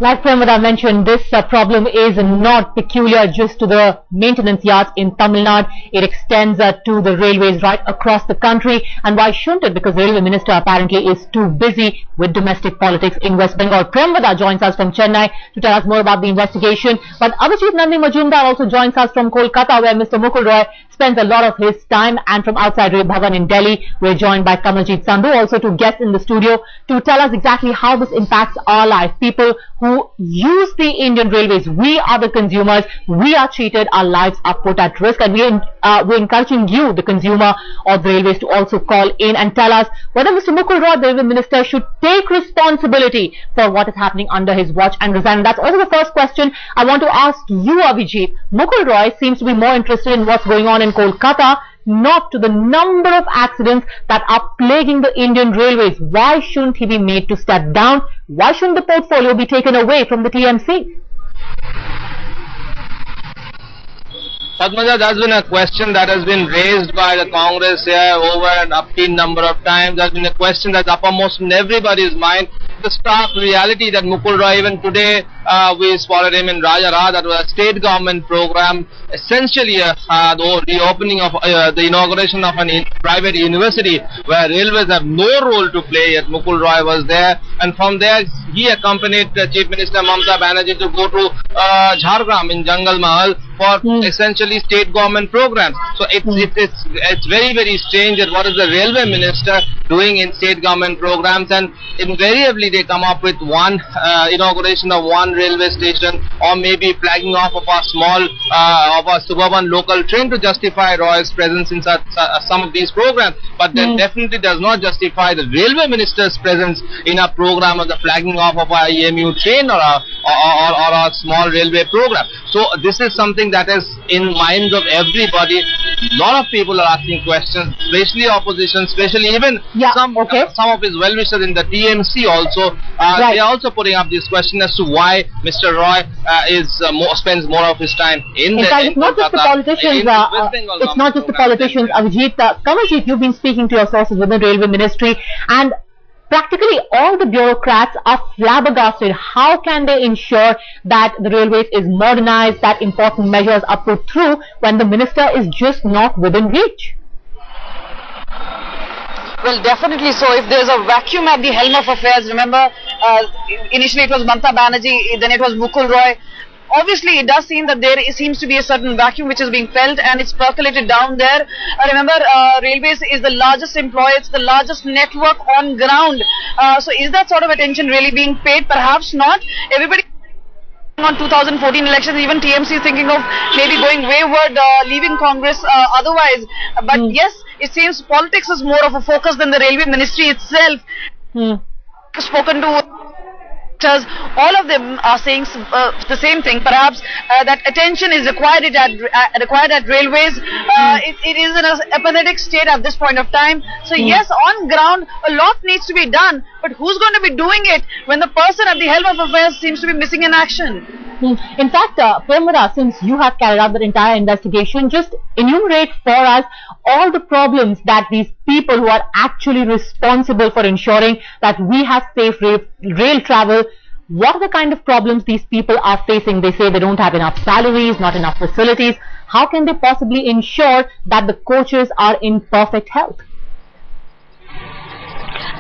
Like Premada mentioned, this problem is not peculiar just to the maintenance yards in Tamil Nadu. It extends to the railways right across the country. And why shouldn't it? Because the railway minister apparently is too busy with domestic politics in West Bengal. Premada joins us from Chennai to tell us more about the investigation. But Abhijit Nandi Majumdar also joins us from Kolkata, where Mr. Mukul Roy spends a lot of his time. And from outside Rail Bhavan in Delhi, we're joined by Kamaljeet Sandhu, also to guest in the studio to tell us exactly how this impacts our life. People who use the Indian Railways, we are the consumers, we are cheated, our lives are put at risk, and we're encouraging you, the consumer of the railways, to also call in and tell us whether Mr. Mukul Roy, the railway minister, should take responsibility for what is happening under his watch and resign. That's also the first question I want to ask you, Abhijit. Mukul Roy seems to be more interested in what's going on in Kolkata, not to the number of accidents that are plaguing the Indian Railways. Why shouldn't he be made to step down? Why shouldn't the portfolio be taken away from the TMC? Padmaja, that's been a question that has been raised by the Congress here over an obscene number of times. That's been a question that's uppermost in everybody's mind. The stark reality that Mukul Roy, even today, we spotted him in Rajarhat, that was a state government program, essentially the reopening of the inauguration of a private university where railways have no role to play, yet Mukul Roy was there, and from there he accompanied Chief Minister Mamata Banerjee to go to Jhargram in Jangal Mahal for essentially state government programs. So it's very, very strange that what is the railway minister doing in state government programs, and invariably they come up with one inauguration of one railway station, or maybe flagging off of a small of a suburban local train to justify Roy's presence in some of these programs, but that definitely does not justify the railway minister's presence in a program of the flagging off of a EMU train or a small railway program. So this is something that is in minds of everybody. A lot of people are asking questions, especially opposition, especially even some of his well-wishers in the TMC also. They are also putting up this question as to why Mr. Roy spends more of his time in fact, it's not just the politicians. It's not just the politicians. Abhijit, Kamaljeet, you've been speaking to your sources within the railway ministry, and practically all the bureaucrats are flabbergasted. How can they ensure that the railways is modernized, that important measures are put through when the minister is just not within reach? Well, definitely so. If there's a vacuum at the helm of affairs, remember, initially it was Mamata Banerjee, then it was Mukul Roy. Obviously, it does seem that there seems to be a certain vacuum which is being felt, and it's percolated down there. Remember, Railways is the largest employer, it's the largest network on ground. So is that sort of attention really being paid? Perhaps not. Everybody on 2014 elections, even TMC is thinking of maybe going wayward, leaving Congress otherwise. But yes, it seems politics is more of a focus than the railway ministry itself. Spoken to all of them are saying the same thing. Perhaps that attention is required at railways. It is in an apathetic state at this point of time. So yes, on ground a lot needs to be done, but who's going to be doing it when the person at the helm of affairs seems to be missing in action? In fact, Premada, since you have carried out the entire investigation, just enumerate for us all the problems that these people who are actually responsible for ensuring that we have safe rail travel, what are the kind of problems these people are facing? They say they don't have enough salaries, not enough facilities. How can they possibly ensure that the coaches are in perfect health?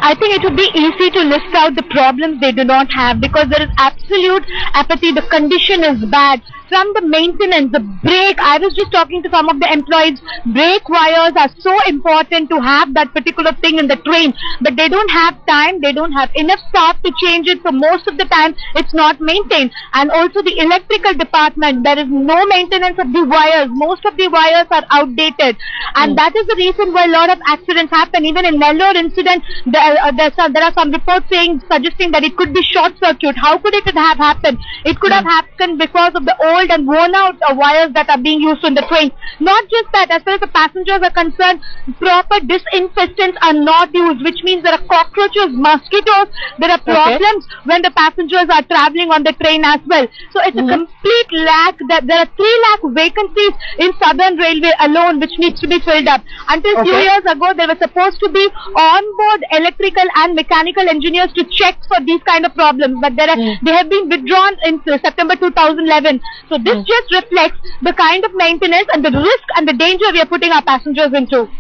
I think it would be easy to list out the problems they do not have, because there is absolute apathy. The condition is bad. From the maintenance, the brake, I was just talking to some of the employees, brake wires are so important to have that particular thing in the train, but they don't have time, they don't have enough staff to change it, so most of the time it's not maintained. And also the electrical department, there is no maintenance of the wires, most of the wires are outdated, and that is the reason why a lot of accidents happen. Even in Nellore incident, there are some reports suggesting that it could be short circuit. How could it have happened? It could have happened because of the old old and worn out wires that are being used in the train. Not just that, as far as the passengers are concerned, proper disinfectants are not used, which means there are cockroaches, mosquitoes, there are problems when the passengers are traveling on the train as well. So it's a complete lack. That there are 3 lakh vacancies in Southern Railway alone, which needs to be filled up. Until few years ago, there were supposed to be on-board electrical and mechanical engineers to check for these kind of problems, but they have been withdrawn in September 2011. So this just reflects the kind of maintenance and the risk and the danger we are putting our passengers into.